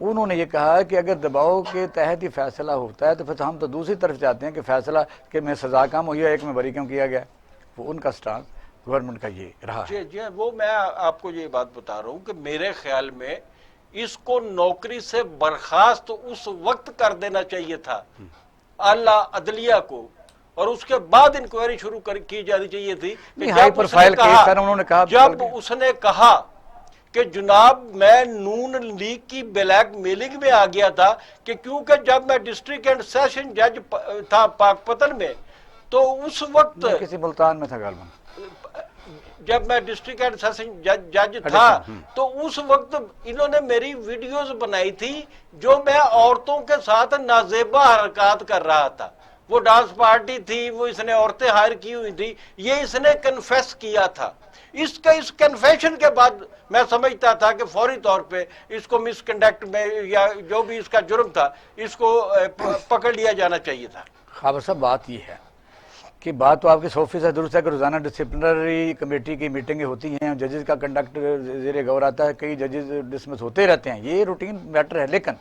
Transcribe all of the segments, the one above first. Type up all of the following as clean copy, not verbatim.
انہوں نے یہ کہا کہ اگر دباؤ کے تحت ہی فیصلہ ہوتا ہے تو پھر ہم تو دوسری طرف جاتے ہیں کہ فیصلہ کہ میں سزا کم ہوئی ہے، ایک میں بری کیوں کیا گیا. وہ ان کا سٹانس گورنمنٹ کا یہ رہا ہے. جی وہ میں آپ کو یہ بات بتا رہا ہوں کہ میرے خیال میں اس کو نوکری سے برخاست اس وقت کر دینا چاہیے تھا اعلی عدلیہ کو، اور اس کے بعد انکوائری شروع کی جانی چاہیے تھی. ہائی پروفائل کیس تھا، انہوں نے کہا جب اس نے کہا کہ جناب میں نون لیگ کی بلیک میلنگ میں آ گیا تھا، کہ کیونکہ جب میں ڈسٹرکٹ اینڈ سیشن جج تھا پاک پتن میں تو اس وقت کسی ملتان میں تھا غالباً، جب میں ڈسٹرکٹ اینڈ سیشن جج تھا تو اس وقت انہوں نے میری ویڈیوز بنائی تھی جو میں عورتوں کے ساتھ نازیبا حرکات کر رہا تھا. وہ ڈانس پارٹی تھی، وہ اس نے عورتیں ہائر کی ہوئی تھی، یہ اس نے کنفیس کیا تھا. اس کنفیشن کے بعد میں سمجھتا تھا کہ فوری طور پہ اس کو مس کنڈکٹ میں یا جو بھی اس کا جرم تھا اس کو پکڑ لیا جانا چاہیے تھا. خابر صاحب بات یہ ہے کہ بات تو آپ کے 100% درست ہے کہ روزانہ ڈسپلنری کمیٹی کی میٹنگیں ہوتی ہیں، ججز کا کنڈکٹ زیر غور آتا ہے، کئی ججز ڈسمس ہوتے رہتے ہیں، یہ روٹین میٹر ہے. لیکن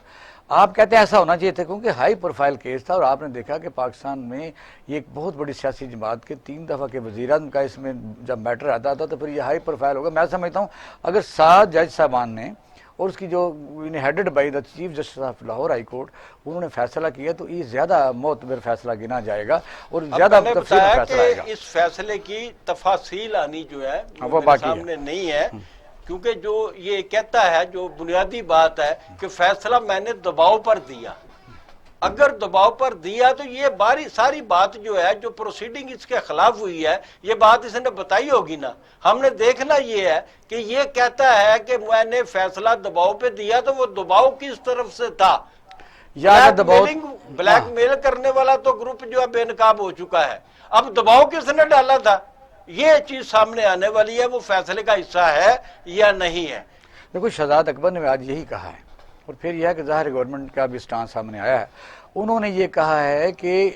آپ کہتے ہیں ایسا ہونا چاہیے تھا کیونکہ ہائی پروفائل کیس تھا، اور آپ نے دیکھا کہ پاکستان میں یہ ایک بہت بڑی سیاسی جماعت کے 3 دفعہ کے وزیر اعظم کا اس میں جب میٹر آتا تھا تو پھر یہ ہائی پروفائل ہوگا. میں سمجھتا ہوں اگر 7 جج صاحبان نے اور اس کی جو headed by the chief justice of Lahore high court انہوں نے فیصلہ کیا تو یہ زیادہ معتبر فیصلہ گنا جائے گا اور زیادہ تفصیل میں فیصلہ آئے گا. اس فیصلے کی تفاصیل آنی جو ہے وہ باقی سامنے نہیں ہے، کیونکہ جو یہ کہتا ہے جو بنیادی بات ہے کہ فیصلہ میں نے دباؤ پر دیا. اگر دباؤ پر دیا تو یہ ساری بات جو ہے جو پروسیڈنگ اس کے خلاف ہوئی ہے یہ بات اس نے بتائی ہوگی نا. ہم نے دیکھنا یہ ہے کہ یہ کہتا ہے کہ میں نے فیصلہ دباؤ پہ دیا تو وہ دباؤ کس طرف سے تھا. بلیک میل کرنے والا تو گروپ جو ہے بے نقاب ہو چکا ہے، اب دباؤ کس نے ڈالا تھا یہ چیز سامنے آنے والی ہے. وہ فیصلے کا حصہ ہے یا نہیں ہے. دیکھو شہزاد اکبر نے آج یہی کہا ہے، اور پھر یہ ہے کہ ظاہر گورنمنٹ کا بھی سٹانس سامنے آیا ہے. انہوں نے یہ کہا ہے کہ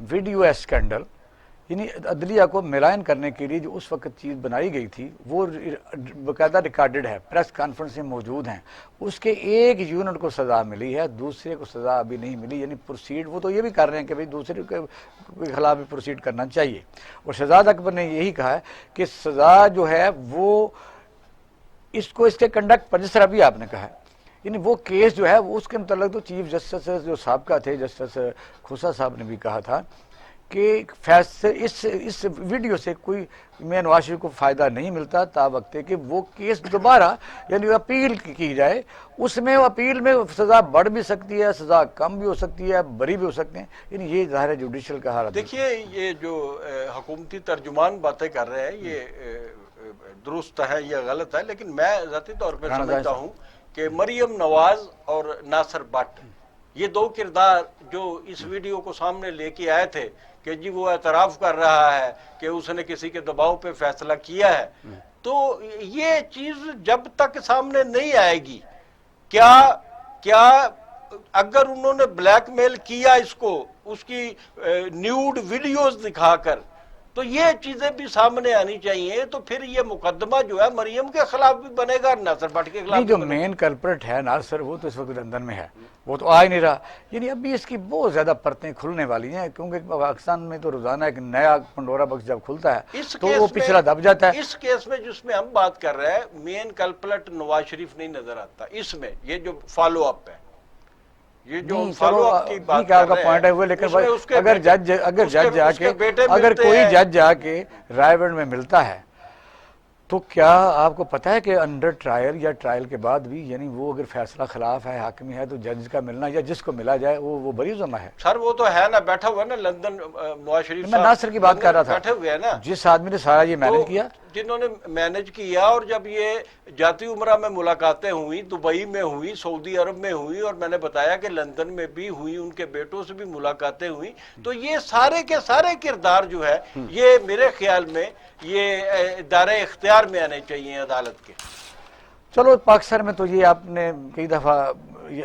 ویڈیو اسکینڈل یعنی عدلیہ کو ملائن کرنے کے لیے جو اس وقت چیز بنائی گئی تھی وہ باقاعدہ ریکارڈڈ ہے، پریس کانفرنس میں موجود ہیں. اس کے ایک یونٹ کو سزا ملی ہے، دوسرے کو سزا ابھی نہیں ملی. یعنی پروسیڈ وہ تو یہ بھی کر رہے ہیں کہ بھئی دوسرے کے خلاف بھی پروسیڈ کرنا چاہیے. اور شہزاد اکبر نے یہی کہا ہے کہ سزا جو ہے وہ اس کے کنڈکٹ پر، جس طرح بھی آپ نے کہا ہے، یعنی وہ کیس جو ہے اس کے متعلق تو چیف جسٹس جو سابقہ تھے جسٹس کھوسا صاحب نے بھی کہا تھا کہ اس ویڈیو سے کوئی میں نواز شریف کو فائدہ نہیں ملتا تا وقت کہ وہ کیس دوبارہ یعنی اپیل کی جائے. اس میں اپیل میں سزا بڑھ بھی سکتی ہے، سزا کم بھی ہو سکتی ہے، بری بھی ہو سکتے ہیں. یعنی یہ ظاہر ہے جوڈیشل کا حالت. دیکھیے یہ جو حکومتی ترجمان باتیں کر رہے ہیں یہ درست ہے یا غلط ہے، لیکن میں ذاتی طور پہ سمجھتا ہوں کہ مریم نواز اور ناصر بٹ یہ 2 کردار جو اس ویڈیو کو سامنے لے کے آئے تھے کہ جی وہ اعتراف کر رہا ہے کہ اس نے کسی کے دباؤ پہ فیصلہ کیا ہے، تو یہ چیز جب تک سامنے نہیں آئے گی کیا اگر انہوں نے بلیک میل کیا اس کو اس کی نیوڈ ویڈیوز دکھا کر تو یہ چیزیں بھی سامنے آنی چاہیے. تو پھر یہ مقدمہ جو ہے مریم کے خلاف بھی بنے گا، ناصر بٹ کے خلاف. جو مین کلپرٹ ہے ناصر وہ تو اس وقت لندن میں ہے، وہ تو آ ہی نہیں رہا. یعنی ابھی اس کی بہت زیادہ پرتیں کھلنے والی ہیں کیونکہ پاکستان میں تو روزانہ ایک نیا پنڈورا باکس جب کھلتا ہے تو وہ پچھلا دب جاتا ہے. اس کیس میں جس میں ہم بات کر رہے ہیں مین کلپرٹ نواز شریف نہیں نظر آتا اس میں. یہ جو فالو اپ ہے، یہ جو فالو اپ کی بات کر رہے ہیں، ہے، لیکن اگر جج جا کے اگر کوئی جج جا کے رائے بینڈ میں ملتا ہے تو کیا آپ کو پتا ہے کہ انڈر ٹرائل یا ٹرائل کے بعد بھی یعنی وہ اگر فیصلہ خلاف ہے، حاکمی ہے، تو جج کا ملنا یا جس کو ملا جائے وہ بری ذمہ ہے. سر وہ تو ہے نا، بیٹھا ہوا ہے نا لندن نواز شریف. میں ناصر کی بات کر رہا تھا، بیٹھے ہوئے ہیں نا جس آدمی نے سارا یہ مینج کیا، جنہوں نے مینج کیا. اور جب یہ جاتی عمرہ میں ملاقاتیں ہوئی، دبئی میں ہوئی، سعودی عرب میں ہوئی، اور میں نے بتایا کہ لندن میں بھی ہوئی، ان کے بیٹوں سے بھی ملاقاتیں ہوئی. تو یہ سارے کے سارے کردار جو ہے یہ میرے خیال میں یہ دائرہ اختیار میں آنے چاہیے عدالت کے. چلو پاکستان میں تو یہ آپ نے کئی دفعہ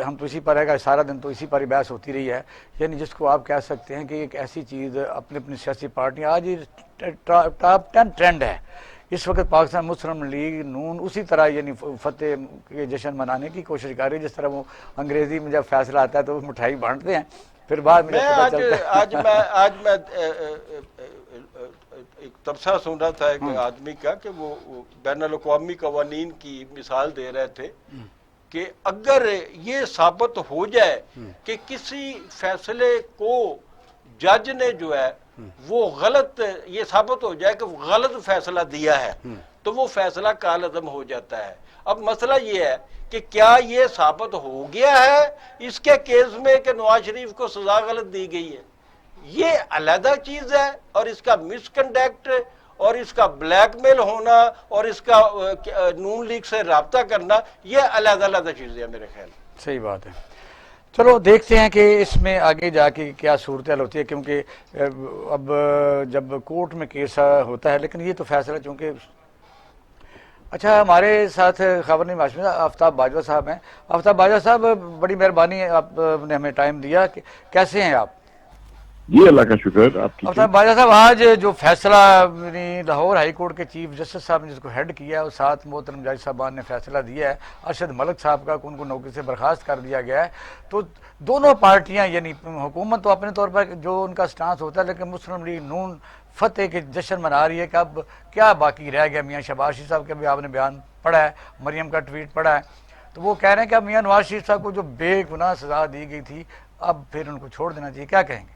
ہم تو اسی پر ہے گا، سارا دن تو اسی پر ہی بحث ہوتی رہی ہے. یعنی جس کو آپ کہہ سکتے ہیں کہ ایک ایسی چیز اپنی سیاسی پارٹیاں آج ٹاپ 10 ٹرینڈ ہے. اس وقت پاکستان مسلم لیگ نون اسی طرح یعنی فتح کے جشن منانے کی کوشش کر رہی ہے جس طرح وہ انگریزی میں جب فیصلہ آتا ہے تو وہ مٹھائی بانٹتے ہیں، پھر بعد میں آج میں ایک تبصرہ سن رہا تھا ایک آدمی کا کہ وہ بین الاقوامی قوانین کی مثال دے رہے تھے کہ اگر یہ ثابت ہو جائے کہ کسی فیصلے کو جج نے جو ہے وہ غلط، یہ ثابت ہو جائے کہ وہ غلط فیصلہ دیا ہے تو وہ فیصلہ کالعدم ہو جاتا ہے۔ اب مسئلہ یہ ہے کہ کیا یہ ثابت ہو گیا ہے اس کے کیس میں کہ نواز شریف کو سزا غلط دی گئی ہے؟ یہ علیحدہ چیز ہے، اور اس کا مس کنڈکٹ اور اس کا بلیک میل ہونا اور اس کا نون لیگ سے رابطہ کرنا، یہ علیحدہ چیزیں ہیں میرے خیال۔ صحیح بات ہے۔ چلو دیکھتے ہیں کہ اس میں آگے جا کے کیا صورتحال ہوتی ہے، کیونکہ اب جب کورٹ میں کیس ہوتا ہے، لیکن یہ تو فیصلہ چونکہ اچھا ہمارے ساتھ خبر نہیں معاشرے آفتاب باجوہ صاحب ہیں۔ آفتاب باجوہ صاحب بڑی مہربانی ہے، آپ نے ہمیں ٹائم دیا، کیسے ہیں آپ؟ جی اللہ کا شکر، آپ ٹھیک ہیں؟ آفتاب باجوہ صاحب آج جو فیصلہ لاہور ہائی کورٹ کے چیف جسٹس صاحب نے جس کو ہیڈ کیا ہے اور 7 محترم جج صاحبان نے فیصلہ دیا ہے ارشد ملک صاحب کا کہ ان کو نوکری سے برخاست کر دیا گیا ہے، تو دونوں پارٹیاں یعنی حکومت تو اپنے طور پر جو ان کا سٹانس ہوتا ہے، لیکن مسلم لیگ نون فتح کے جشن منا رہی ہے کہ اب کیا باقی رہ گیا؟ میاں شہباز شریف صاحب کا بھی آپ نے بیان پڑھا ہے، مریم کا ٹویٹ پڑھا ہے، تو وہ کہہ رہے ہیں کہ اب میاں نواز شریف صاحب کو جو بے گناہ سزا دی گئی تھی اب پھر ان کو چھوڑ دینا چاہیے، کیا کہیں گے؟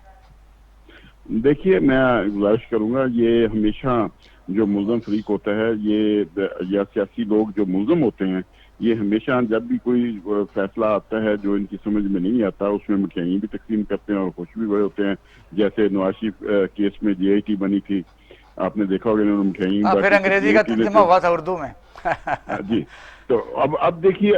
دیکھیے میں گزارش کروں گا، یہ ہمیشہ جو ملزم فریق ہوتا ہے یہ یا سیاسی لوگ جو ملزم ہوتے ہیں، یہ ہمیشہ جب بھی کوئی فیصلہ آتا ہے جو ان کی سمجھ میں نہیں آتا اس میں مٹھائیاں بھی تقسیم کرتے ہیں اور خوش بھی بڑے ہوتے ہیں۔ جیسے نواز شریف کیس میں جے آئی ٹی بنی تھی، آپ نے دیکھا ہوگا انہوں نے مٹھائیاں، پھر انگریزی کا ترجمہ ہوا تھا اردو میں۔ جی تو اب دیکھیے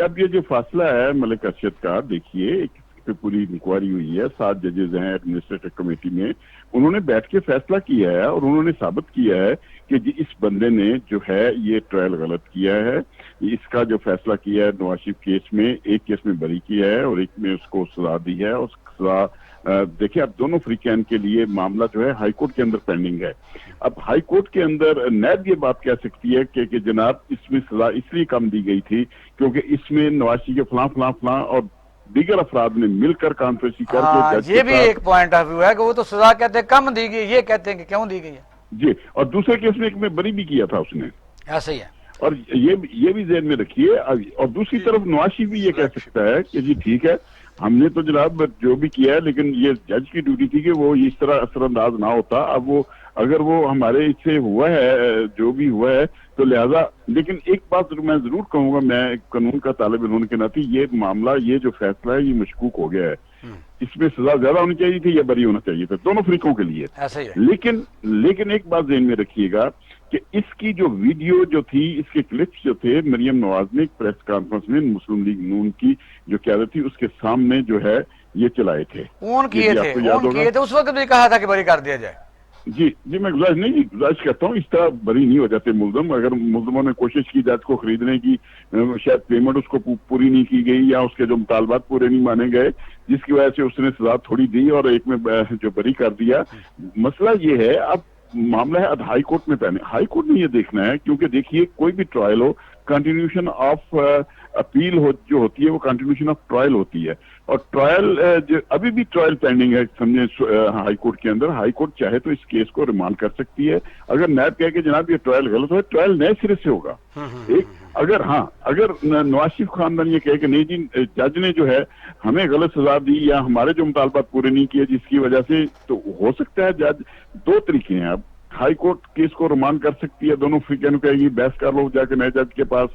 اب یہ جو فاصلہ ہے ملک ارشد کا، دیکھیے پہ پوری انکوائری ہوئی ہے، 7 ججز ہیں ایڈمنسٹریٹو کمیٹی میں، انہوں نے بیٹھ کے فیصلہ کیا ہے اور انہوں نے ثابت کیا ہے کہ جی اس بندے نے جو ہے یہ ٹرائل غلط کیا ہے، اس کا جو فیصلہ کیا ہے نواز شریف کیس میں، ایک کیس میں بری کیا ہے اور ایک میں اس کو سزا دی ہے، اس سزا دیکھیں اب دونوں فریقین کے لیے معاملہ جو ہے ہائی کورٹ کے اندر پینڈنگ ہے۔ اب ہائی کورٹ کے اندر نیب یہ بات کہہ سکتی ہے کہ جناب اس میں سزا اس لیے کم دی گئی تھی کیونکہ اس میں نواز شریف کے فلاں اور دیگر افراد نے مل کر کانفرنسی کر کے یہ بھی ایک پوائنٹ آف ویو ہے کہ وہ تو سزا کہتے ہیں کم دی گئی، یہ کہتے ہیں کہ کیوں دی گئی ہے جی، اور دوسرے کیس میں ایک میں بری بھی کیا تھا اس نے، ایسا ہی ہے۔ اور یہ بھی ذہن میں رکھیے، اور دوسری طرف نواز شریف بھی یہ کہہ سکتا ہے کہ جی ٹھیک ہے ہم نے تو جناب جو بھی کیا ہے، لیکن یہ جج کی ڈیوٹی تھی کہ وہ اس طرح اثر انداز نہ ہوتا، اب وہ اگر وہ ہمارے اس سے ہوا ہے جو بھی ہوا ہے تو لہذا، لیکن ایک بات میں ضرور کہوں گا، میں قانون کا طالب علم ہونے کے ناطے یہ معاملہ، یہ جو فیصلہ ہے یہ مشکوک ہو گیا ہے، اس میں سزا زیادہ ہونی چاہیے تھی یا بری ہونا چاہیے تھا دونوں فریقوں کے لیے، ایسا ہی ہے۔ لیکن ایک بات ذہن میں رکھیے گا کہ اس کی جو ویڈیو جو تھی، اس کے کلپس جو تھے، مریم نواز نے ایک پریس کانفرنس میں مسلم لیگ نون کی جو قیادت تھی اس کے سامنے جو ہے یہ چلائے تھے، اون کیے تھے، اس وقت بھی کہا تھا کہ بری کر دیا جائے۔ جی میں گزارش کرتا ہوں اس طرح بری نہیں ہو جاتے ملزم، اگر ملزموں نے کوشش کی جج کو خریدنے کی، شاید پیمنٹ اس کو پوری نہیں کی گئی یا اس کے جو مطالبات پورے نہیں مانے گئے، جس کی وجہ سے اس نے سزا تھوڑی دی اور ایک میں جو بری کر دیا۔ مسئلہ یہ ہے اب معاملہ ہے اب ہائی کورٹ میں پہنے، ہائی کورٹ نے یہ دیکھنا ہے، کیونکہ دیکھیے کوئی بھی trial who, continuation of appeal جو ہوتی ہے وہ کنٹینیوشن آف ٹرائل ہوتی ہے، اور ٹرائل ابھی بھی ٹرائل پینڈنگ ہے سمجھے ہائی کورٹ کے اندر۔ ہائی کورٹ چاہے تو اس کیس کو ریمانڈ کر سکتی ہے، اگر نیب کہے کہ جناب یہ ٹرائل غلط ہے، ٹرائل نئے سرے سے ہوگا۔ اگر نواز شریف خاندان یہ کہے کہ نہیں جی جج نے جو ہے ہمیں غلط سزا دی یا ہمارے جو مطالبات پورے نہیں کیے جس کی وجہ سے، تو ہو سکتا ہے جج دو طریقے ہیں، اب ہائی کورٹ کیس کو ریمانڈ کر سکتی ہے، دونوں فریقوں کہے گی بحث کر لو جا کے نئے جج کے پاس،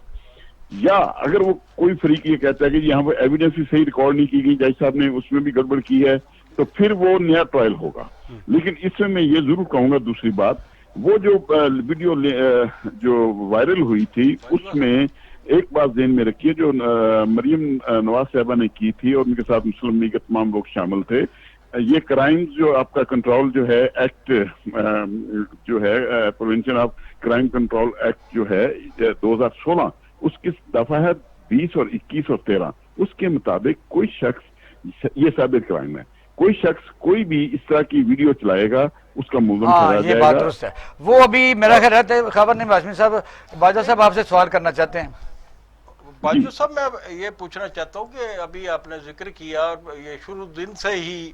یا اگر وہ کوئی فریق یہ کہتا ہے کہ یہاں پہ ایویڈنس بھی صحیح ریکارڈ نہیں کی گئی، جج صاحب نے اس میں بھی گڑبڑ کی ہے، تو پھر وہ نیا ٹرائل ہوگا۔ لیکن اس میں یہ ضرور کہوں گا دوسری بات، وہ جو ویڈیو جو وائرل ہوئی تھی اس میں ایک بات ذہن میں رکھیے، جو مریم نواز صاحبہ نے کی تھی اور ان کے ساتھ مسلم لیگ کے تمام لوگ شامل تھے، یہ کرائم جو آپ کا کنٹرول جو ہے ایکٹ جو ہے prevention of crime control act جو ہے 2016، اس کی دفعہ ہے 20 اور 21 اور 13، اس کے مطابق کوئی شخص، یہ ثابت کرائم ہے، کوئی شخص کوئی بھی اس طرح کی ویڈیو چلائے گا اس کا ملزم ہاں ٹھہرایا یہ جائے بات گا۔ درست ہے۔ وہ ابھی میرا خیال رہتا ہے خبر نہیں، ہاشمی صاحب، باجوہ صاحب آپ سے سوال کرنا چاہتے ہیں؟ باجوہ صاحب میں یہ پوچھنا چاہتا ہوں کہ ابھی آپ نے ذکر کیا، یہ شروع دن سے ہی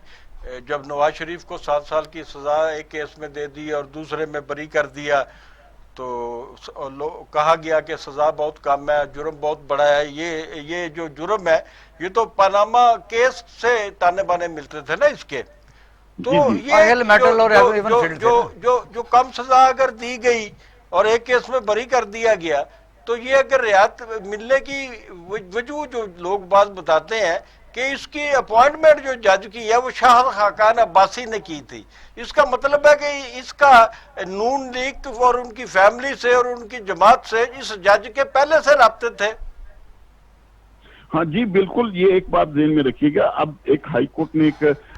جب نواز شریف کو 7 سال کی سزا ایک کیس میں دے دی اور دوسرے میں بری کر دیا تو کہا گیا کہ سزا بہت کم ہے، جرم بہت بڑا ہے، یہ جو جرم ہے یہ تو پاناما کیس سے تانے بانے ملتے تھے نا اس کے، تو یہ جو کم سزا اگر دی گئی اور ایک کیس میں بری کر دیا گیا تو یہ اگر رعایت ملنے کی وجوہ جو لوگ بات بتاتے ہیں کہ اس کی اپوائنٹمنٹ جو جج کی ہے وہ شاہ خاقان عباسی نے کی تھی، اس کا مطلب ہے کہ اس کا نون لیگ اور ان کی فیملی سے اور ان کی جماعت سے اس جج کے پہلے سے رابطے تھے۔ ہاں جی بالکل، یہ ایک بات ذہن میں رکھیے گا، اب ایک ہائی کورٹ نے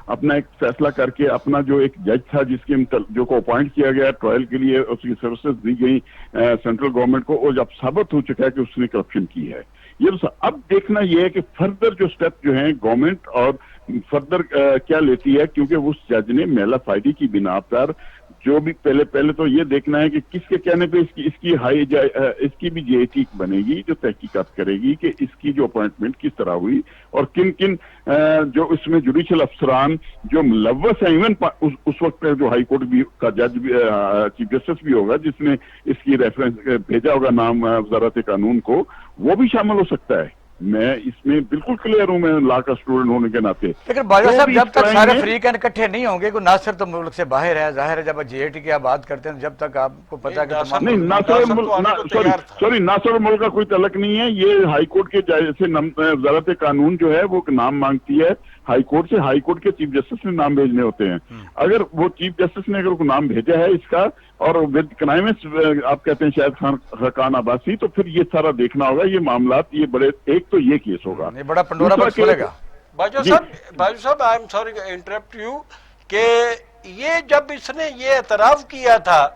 اپنا ایک فیصلہ کر کے اپنا جو ایک جج تھا جس کے جو کو اپوائنٹ کیا گیا ٹرائل کے لیے، اس کی سروسز دی گئی سینٹرل گورنمنٹ کو، اور جب ثابت ہو چکا ہے کہ اس نے کرپشن کی ہے، یہ اب دیکھنا یہ ہے کہ فردر جو سٹیپ جو ہیں گورنمنٹ اور فردر کیا لیتی ہے، کیونکہ اس جج نے میلا فائدی کی بنا پر جو بھی پہلے تو یہ دیکھنا ہے کہ کس کے کہنے پہ اس کی بھی جے اے ٹی بنے گی جو تحقیقات کرے گی کہ اس کی جو اپوائنٹمنٹ کس طرح ہوئی اور کن جو اس میں جوڈیشل افسران جو ملوث ہیں، ایون اس وقت جو ہائی کورٹ بھی کا جج بھی چیف جسٹس بھی ہوگا جس نے اس کی ریفرنس بھیجا ہوگا نام وزارت قانون کو، وہ بھی شامل ہو سکتا ہے۔ میں اس میں بالکل کلیئر ہوں، میں لا کا اسٹوڈنٹ ہونے کے ناطے۔ لیکن باجوہ صاحب جب تک سارے فریقین اکٹھے نہیں ہوں گے، کوئی ناصر تو ملک سے باہر ہے، ظاہر ہے جب جے اے ٹی کی آپ بات کرتے ہیں جب تک آپ کو پتا کہ نہیں، ناصر الملک کا کوئی تعلق نہیں ہے، یہ ہائی کورٹ کے جیسے وزارت قانون جو ہے وہ نام مانگتی ہے ہائی کورٹ سے، ہائی کورٹ کے چیف جسٹس نے نام بھیجنے ہوتے ہیں، اگر وہ چیف جسٹس نے اگر کوئی نام بھیجا ہے اس کا اور ود کنائمنس آپ کہتے ہیں شاید خاقان عباسی، تو پھر یہ سارا دیکھنا ہوگا، یہ معاملات یہ بڑے، ایک تو یہ کیس ہوگا، یہ بڑا پنڈورا باکس کھلے گا۔ باجوہ صاحب I am sorry interrupt you, کہ یہ جب اس نے یہ اعتراف کیا تھا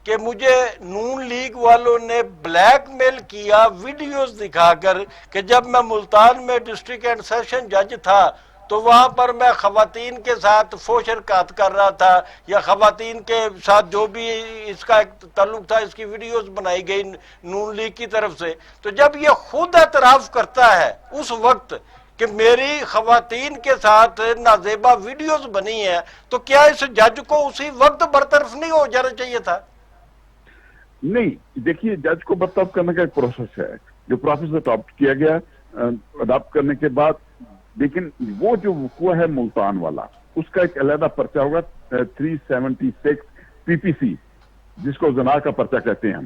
کہ مجھے نون لیگ والوں نے بلیک میل کیا ویڈیوز دکھا کر کہ جب میں ملتان میں ڈسٹرکٹ اینڈ سیشن جج تھا تو وہاں پر میں خواتین کے ساتھ فحش حرکات کر رہا تھا یا خواتین کے ساتھ جو بھی اس کا ایک تعلق تھا، اس کی ویڈیوز بنائی گئی نون لیگ کی طرف سے، تو جب یہ خود اعتراف کرتا ہے اس وقت کہ میری خواتین کے ساتھ نازیبا ویڈیوز بنی ہیں، تو کیا اس جج کو اسی وقت برطرف نہیں ہو جانا چاہیے تھا؟ نہیں، دیکھیے جج کو برطرف کرنے کا ایک پروسیس ہے، جو پروسیس اڈاپٹ کیا گیا، اڈاپٹ کرنے کے بعد، لیکن وہ جو وقوع ہے ملتان والا اس کا ایک علیحدہ پرچہ ہوگا 376 پی پی سی، جس کو زنا کا پرچہ کہتے ہیں ہم،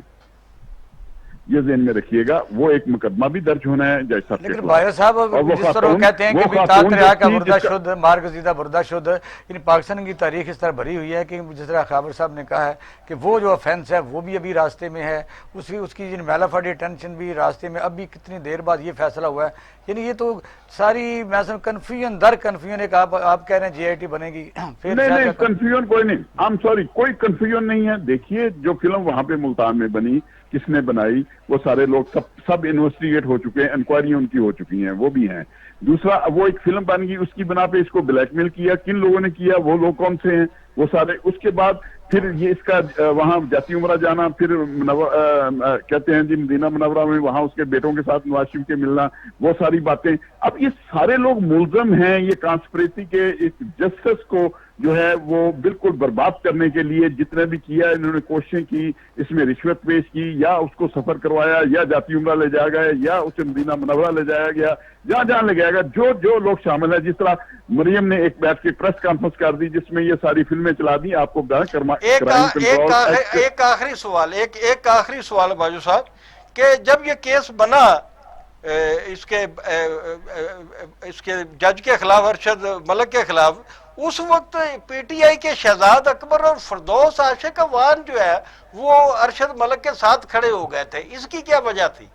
یہ ذہن میں رکھیے گا، وہ ایک مقدمہ بھی درج ہونا ہے جج صاحب کے لیکن باجوہ صاحب جس طرح وہ کہتے ہیں کہ بیتاب دریا کا بردہ شد مارگزیدہ بردہ شد، یعنی پاکستان کی تاریخ اس طرح بھری ہوئی ہے کہ جس طرح خابر صاحب نے کہا ہے کہ وہ جو افینس ہے وہ بھی ابھی راستے میں ہے، اس کی میلا فائڈی ٹینشن بھی راستے میں، ابھی کتنی دیر بعد یہ فیصلہ ہوا ہے، یعنی یہ تو ساری میں کنفیوژن در کنفیوژن ایک آپ کہہ رہے ہیں جے آئی ٹی بنے گی، پھر نہیں کنفیوژن کوئی نہیں، آئی ایم سوری، کوئی کنفیوژن نہیں ہے۔ دیکھیے جو فلم وہاں پہ ملتان میں بنی، کس نے بنائی، وہ سارے لوگ سب انویسٹیگیٹ ہو چکے ہیں، انکوائریاں ان کی ہو چکی ہیں، وہ بھی ہیں۔ دوسرا وہ ایک فلم بن گئی، اس کی بنا پہ اس کو بلیک میل کیا، کن لوگوں نے کیا، وہ لوگ کون سے ہیں، وہ سارے، اس کے بعد پھر یہ اس کا وہاں جاتی عمرہ جانا، پھر کہتے ہیں جی مدینہ منورہ میں وہاں اس کے بیٹوں کے ساتھ نواز شریف کے ملنا، وہ ساری باتیں، اب یہ سارے لوگ ملزم ہیں یہ کانسپریسی کے ایک جسٹس کو جو ہے وہ بالکل برباد کرنے کے لیے، جتنے بھی کیا انہوں نے کوششیں کی، اس میں رشوت پیش کی، یا اس کو سفر کروایا، یا جاتی عمرہ لے جایا گیا، یا اسے مدینہ منورہ لے جایا گیا، جہاں لے جایا گیا، جو لوگ شامل ہیں، جس طرح مریم نے ایک بیٹھ کے پریس کانفرنس کر دی جس میں یہ ساری فلمیں چلا دی، آپ کو ایک آخری سوال باجوہ صاحب، کہ جب یہ کیس بنا اس کے جج کے خلاف، ارشد ملک کے خلاف، اس وقت پی ٹی آئی کے شہزاد اکبر اور فردوس عاشق اوان جو ہے وہ ارشد ملک کے ساتھ کھڑے ہو گئے تھے، اس کی کیا وجہ تھی؟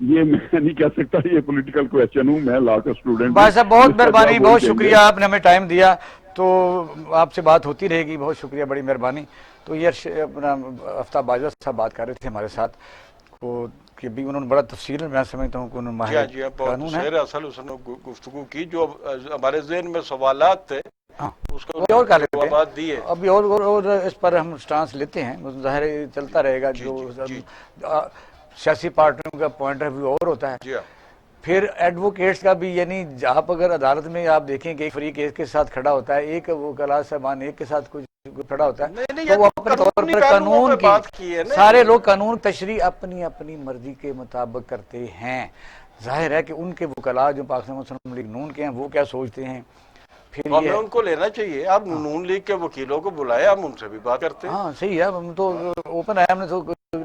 یہ میں نہیں کہہ سکتا، یہ پولیٹیکل کویسچن ہوں، میں لا کا اسٹوڈنٹ۔ بھائی صاحب بہت مہربانی، بہت شکریہ، آپ نے ہمیں ٹائم دیا، تو آپ سے بات ہوتی رہے گی، بہت شکریہ، بڑی مہربانی۔ تو یہ اپنا آفتاب باجوہ صاحب بات کر رہے تھے ہمارے ساتھ، وہ کہ بھی انہوں نے بڑا تفصیل میں سمجھتا ہوں کہ انہوں نے جی ہاں بہت قانون ہے سیر اصل اس نے گفتگو کی، جو ہمارے ذہن میں سوالات تھے اس کو اور کر لیتے جوابات دیے. ہیں ابھی اور اس پر ہم سٹانس لیتے ہیں، ظاہر ہے چلتا رہے گا، جو سیاسی پارٹیوں کا پوائنٹ آف ویو اور ہوتا ہے. جی ہاں پھر ایڈوکیٹس کا بھی، یعنی آپ اگر عدالت میں آپ دیکھیں کہ ایک فریق ایک کے ساتھ کھڑا ہوتا ہے، ایک وکلاء صاحبان ایک کے ساتھ کچھ کھڑا ہوتا ہے، تو وہ اپنے طور پر قانون کی سارے لوگ قانون تشریح اپنی اپنی مرضی کے مطابق کرتے ہیں. ظاہر ہے کہ ان کے وکلاء جو پاکستان مسلم لیگ نون کے ہیں وہ کیا سوچتے ہیں. پھر ہمیں ان کو لینا چاہیے. آپ نون لیگ کے وکیلوں کو بلائے، ہم ان سے بھی بات کرتے ہیں. ہاں صحیح ہے، ہم تو اوپن ہے، ہم نے تو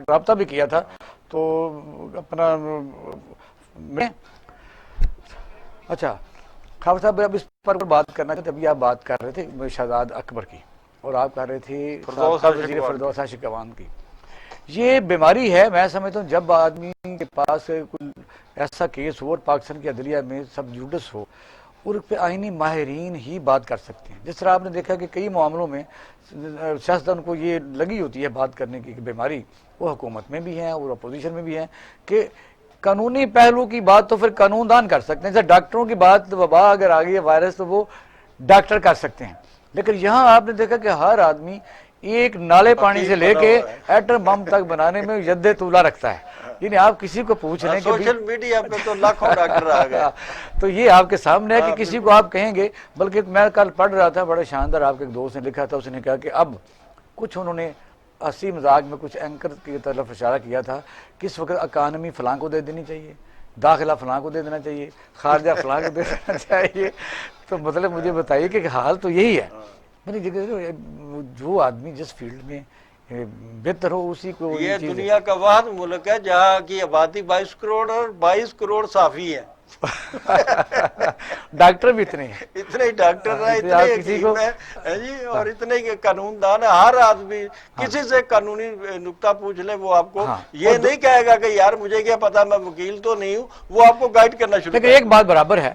رابطہ بھی کیا تھا. تو اپنا اچھا خاور صاحب اب اس پر بات کرنا چاہتے. ابھی آپ بات کر رہے تھے شہزاد اکبر کی، اور آپ کر رہے تھے وزیر فردوس عاشق عوان کی. یہ بیماری ہے، میں سمجھتا ہوں جب آدمی کے پاس کوئی ایسا کیس ہو اور پاکستان کی عدلیہ میں سب جوڈس ہو، اور پہ آئینی ماہرین ہی بات کر سکتے ہیں. جس طرح آپ نے دیکھا کہ کئی معاملوں میں سیاستدان کو یہ لگی ہوتی ہے بات کرنے کی بیماری، وہ حکومت میں بھی ہیں اور اپوزیشن میں بھی ہیں، کہ قانونی پہلو کی بات تو پھر قانون دان کر سکتے ہیں. جیسے ڈاکٹروں کی بات، وبا اگر آ گئی ہے وائرس، تو وہ ڈاکٹر کر سکتے ہیں. لیکن یہاں آپ نے دیکھا کہ ہر آدمی ایک نالے پانی سے لے کے ایٹم بم تک بنانے میں ید طولہ رکھتا ہے. یعنی آپ کسی کو پوچھ لیں کہ سوشل میڈیا پہ تو لاکھوں ڈاکٹر آ گئے. تو یہ آپ کے سامنے ہے کہ کسی کو آپ کہیں گے. بلکہ میں کل پڑھ رہا تھا، بڑا شاندار، آپ کے ایک دوست نے لکھا تھا، اس نے کہا کہ اب کچھ انہوں نے ہنسی مذاق میں کچھ اینکر کی طرف اشارہ کیا تھا کہ اس وقت اکانومی فلاں کو دے دینی چاہیے، داخلہ فلاں کو دے دینا چاہیے، خارجہ فلاں کو دے دینا چاہیے. تو مطلب مجھے بتائیے کہ حال تو یہی ہے. جو آدمی جس فیلڈ میں بہتر ہو اسی کو. یہ دنیا کا واحد ملک ہے جہاں کی آبادی 22 کروڑ اور 22 کروڑ صحافی ہیں. ڈاکٹر بھی اتنے ہیں، اتنے ڈاکٹر ہیں، اتنے حکیم ہیں جی، اور اتنے قانون دان ہیں. ہر آدمی کسی سے قانونی نکتہ پوچھ لے، وہ آپ کو یہ نہیں کہے گا کہ یار مجھے کیا پتا، میں وکیل تو نہیں ہوں. وہ آپ کو گائیڈ کرنا شروع لیکن ایک بات برابر ہے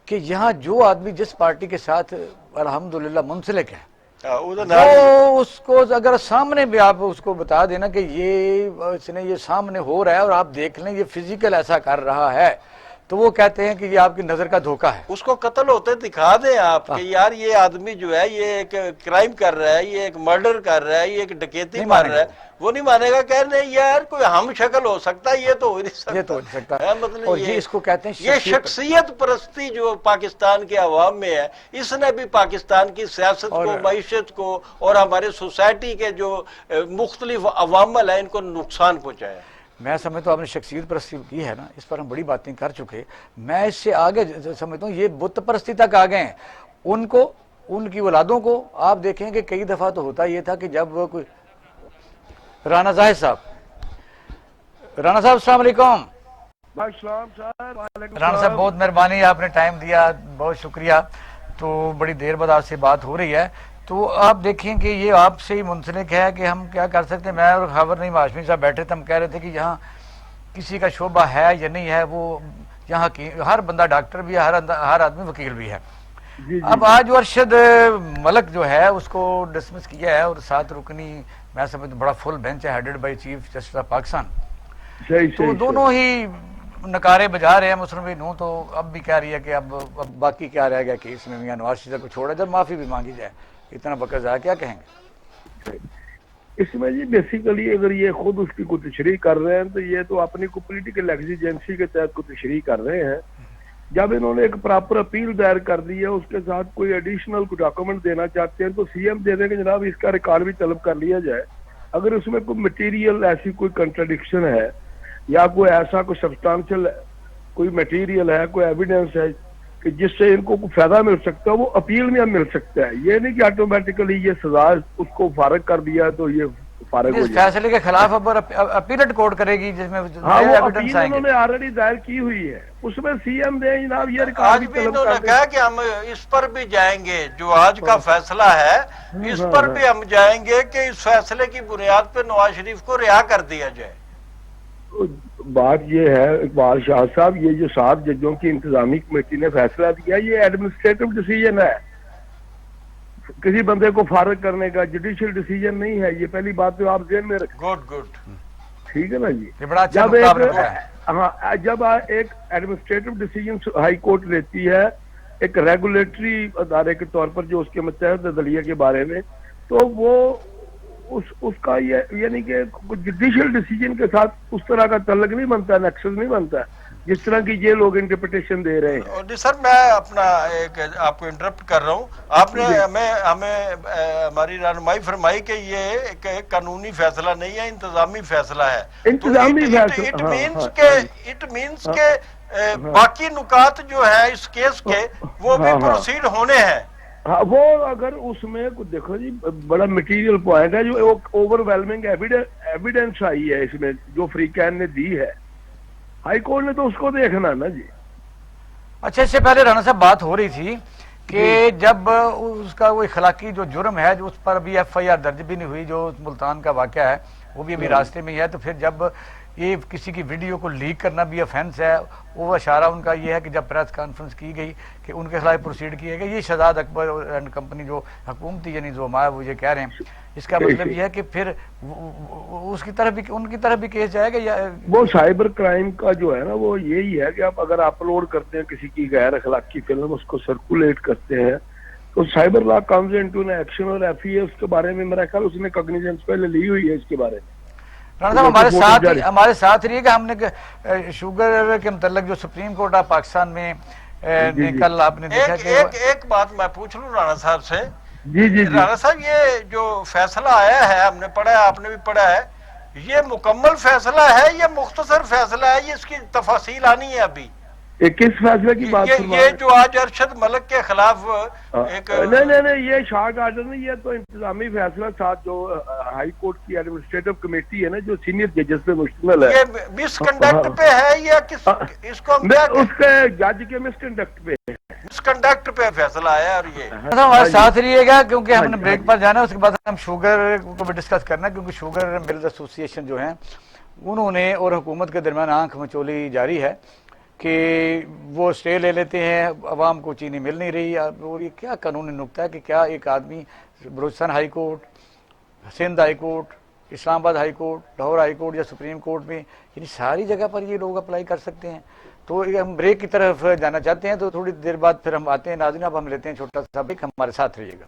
کہ یہاں جو آدمی جس پارٹی کے ساتھ الحمدللہ منسلک ہے، وہ اس کو اگر سامنے بھی آپ اس کو بتا دینا کہ یہ اس نے یہ سامنے ہو رہا ہے اور آپ دیکھ لیں یہ فزیکل ایسا کر رہا ہے، تو وہ کہتے ہیں کہ یہ آپ کی نظر کا دھوکہ ہے. اس کو قتل ہوتے دکھا دیں آپ کہ یار یہ آدمی جو ہے یہ ایک کرائم کر رہا ہے، یہ ایک مرڈر کر رہا ہے، یہ ایک ڈکیتی مار رہا ہے. وہ نہیں مانے گا، کہہ رہے یار کوئی ہم شکل ہو سکتا ہے، یہ تو ہو نہیں سکتا. یہ تو ہو نہیں سکتا. مطلب اور یہ اس کو کہتے ہیں یہ شخصیت پرستی جو پاکستان کے عوام میں ہے، اس نے بھی پاکستان کی سیاست کو، معیشت کو اور ہمارے سوسائٹی کے جو مختلف عوامل ہیں ان کو نقصان پہنچایا. میں سمجھتا ہوں آپ نے شخصیت پرستی کی ہے نا، اس پر ہم بڑی باتیں کر چکے. میں اس سے آگے سمجھتا ہوں یہ بت پرستی تک آ گئے ہیں. ان کو، ان کی اولادوں کو آپ دیکھیں کہ کئی دفعہ تو ہوتا یہ تھا کہ جب وہ کوئی رانا زاہد صاحب، رانا صاحب السلام علیکم. رانا صاحب بہت مہربانی، آپ نے ٹائم دیا، بہت شکریہ. تو بڑی دیر بعد آپ سے بات ہو رہی ہے. تو آپ دیکھیں کہ یہ آپ سے ہی منسلک ہے کہ ہم کیا کر سکتے ہیں. میں اور خاور نعیم ہاشمی صاحب بیٹھے تھے، ہم کہہ رہے تھے کہ یہاں کسی کا شعبہ ہے یا نہیں ہے، وہ یہاں کی ہر بندہ ڈاکٹر بھی ہے، ہر آدمی وکیل بھی ہے. اب آج ارشد ملک جو ہے اس کو ڈسمس کیا ہے، اور 7 رکنی میں سمجھتا ہوں بڑا فل بینچ ہے، headed by chief justice of Pakistan. تو دونوں ہی نکارے بجا رہے ہیں. مسلم لیگ نون تو اب بھی کہہ رہی ہے کہ اب باقی کیا رہ گیا کہ اس میں میاں نواز شریف کو چھوڑا جب معافی بھی مانگی جائے. اتنا وقت ضائع کیا کہیں گے اس میں جی؟ بیسیکلی اگر یہ خود اس کی کوئی تشریح کر رہے ہیں تو یہ تو اپنی کو پولیٹیکل ایگزیجنسی کے تحت کوئی تشریح کر رہے ہیں. جب انہوں نے ایک پراپر اپیل دائر کر دی ہے، اس کے ساتھ کوئی ایڈیشنل کوئی ڈاکومنٹ دینا چاہتے ہیں تو سی ایم دے دیں کہ جناب اس کا ریکارڈ بھی طلب کر لیا جائے. اگر اس میں کوئی مٹیریل ایسی کوئی کنٹراڈکشن ہے یا کوئی ایسا کوئی سبسٹانشل کوئی مٹیریل ہے، کوئی ایویڈنس ہے کہ جس سے ان کو فائدہ مل سکتا ہے، وہ اپیل میں مل سکتا ہے. یہ نہیں کہ آٹومیٹیکلی یہ سزا اس کو فارغ کر دیا تو یہ فارغ ہو جائے. فیصلے کے خلاف اب اپیلٹ کورٹ کرے گی جس میں وہ اپیل انہوں نے آلریڈی دائر کی ہوئی ہے، اس میں سی ایم دیں جناب یہ ریکارڈ بھی طلب انہوں نے کہا کہ ہم اس پر بھی جائیں گے، جو آج کا فیصلہ ہے اس پر بھی ہم جائیں گے کہ اس فیصلے کی بنیاد پہ نواز شریف کو رہا کر دیا جائے. بات یہ ہے اقبال شاہ صاحب، یہ جو 7 ججوں کی انتظامی کمیٹی نے فیصلہ دیا یہ ایڈمنسٹریٹو ڈیسیجن ہے، کسی بندے کو فارغ کرنے کا جوڈیشل ڈیسیجن نہیں ہے. یہ پہلی بات تو آپ ذہن میں رکھیں. گڈ. ٹھیک ہے نا جی. یہ بڑا اچھا جب نقطہ آپ نے ایک بتایا. ہاں جب ایک ایڈمنسٹریٹو ڈیسیجن ہائی کورٹ لیتی ہے ایک ریگولیٹری ادارے کے طور پر جو اس کے متحد عدلیہ کے بارے میں، تو وہ اس کا یہ یعنی کہ جوڈیشل ڈیسیجن کے ساتھ اس طرح کا تعلق نہیں بنتا، نیکسس نہیں بنتا جس طرح کی یہ لوگ انٹرپریٹیشن دے رہے ہیں. جی سر، میں اپنا ایک آپ کو انٹرپٹ کر رہا ہوں. آپ نے ہمیں ہماری رہنمائی فرمائی کہ یہ ایک قانونی فیصلہ نہیں ہے، انتظامی فیصلہ ہے. انتظامی فیصلہ. اٹ مینس کہ باقی نکات جو ہے اس کیس کے وہ بھی پروسیڈ ہونے ہیں. ہاں وہ اگر اس میں دیکھو جی بڑا مٹیریل پوائنٹ ہے جو اوور ویلمنگ ایویڈینس آئی ہے اس میں جو فریقین نے دی ہے، ہائی کورٹ نے تو اس کو دیکھنا نا جی. اچھا، اس سے پہلے رانا صاحب بات ہو رہی تھی کہ جب اس کا وہ اخلاقی جو جرم ہے جو اس پر ابھی ایف آئی آر درج بھی نہیں ہوئی، جو ملتان کا واقعہ ہے وہ بھی ابھی راستے میں ہی ہے، تو پھر جب یہ کسی کی ویڈیو کو لیک کرنا بھی افینس ہے، وہ اشارہ ان کا یہ ہے کہ جب پریس کانفرنس کی گئی کہ ان کے خلاف پروسیڈ کیے گئے. یہ شہزاد اکبر اینڈ کمپنی جو حکومتی یعنی زعما ہے وہ یہ کہہ رہے ہیں، اس کا مطلب یہ ہے کہ پھر اس کی طرف بھی ان کی طرف بھی کیس جائے گا یا وہ سائبر کرائم کا جو ہے نا وہ یہی ہے کہ آپ اگر اپلوڈ کرتے ہیں کسی کی غیر اخلاقی فلم، اس کو سرکولیٹ کرتے ہیں تو cyber law comes into an action, اور ایف ای اے اس کے بارے میں میرا خیال اس نے کاگنیزنس پہلے لی ہوئی ہے اس کے بارے میں. رانا صاحب ہمارے ساتھ رہیے گا. ہم نے شوگر کے متعلق جو سپریم کورٹ آف پاکستان میں کل آپ نے دیکھا کہ ایک بات میں پوچھ لوں رانا صاحب سے. جی رانا صاحب یہ جو فیصلہ آیا ہے، ہم نے پڑھا ہے، آپ نے بھی پڑھا ہے، یہ مکمل فیصلہ ہے یا مختصر فیصلہ ہے؟ یہ اس کی تفاصیل آنی ہے ابھی. کس فیصلے کی بات یہ جو آج ارشد ملک کے خلاف ایک نہیں یہ شارٹ آرڈر نہیں، یہ تو انتظامی فیصلہ ساتھ جو ہائی کورٹ کی ایڈمنسٹریٹو کمیٹی ہے نا جو سینئر ججز پہ مشتمل ہے. یہ مس کنڈکٹ پہ ہے یا کس اس کو اس کے جج کے مس کنڈکٹ پہ مس کنڈکٹ پہ فیصلہ آیا. اور یہ ہمارے ساتھ رہیے گا کیونکہ ہم نے بریک پر جانا ہے، اس کے بعد ہم شوگر کو بھی ڈسکس کرنا ہے کیونکہ شوگر ملز ایسوسی ایشن جو ہیں انہوں نے اور حکومت کے درمیان آنکھ مچولی جاری ہے کہ وہ اسٹے لے لیتے ہیں، عوام کو چینی مل نہیں رہی. اور یہ کیا قانونی نقطہ ہے کہ کیا ایک آدمی Balochistan high court, Sindh high court, Islamabad high court, Lahore high court یا سپریم کورٹ میں یعنی ساری جگہ پر یہ لوگ اپلائی کر سکتے ہیں؟ تو ہم بریک کی طرف جانا چاہتے ہیں، تو تھوڑی دیر بعد پھر ہم آتے ہیں. ناظرین اب ہم لیتے ہیں چھوٹا سا بریک، ہمارے ساتھ رہیے گا.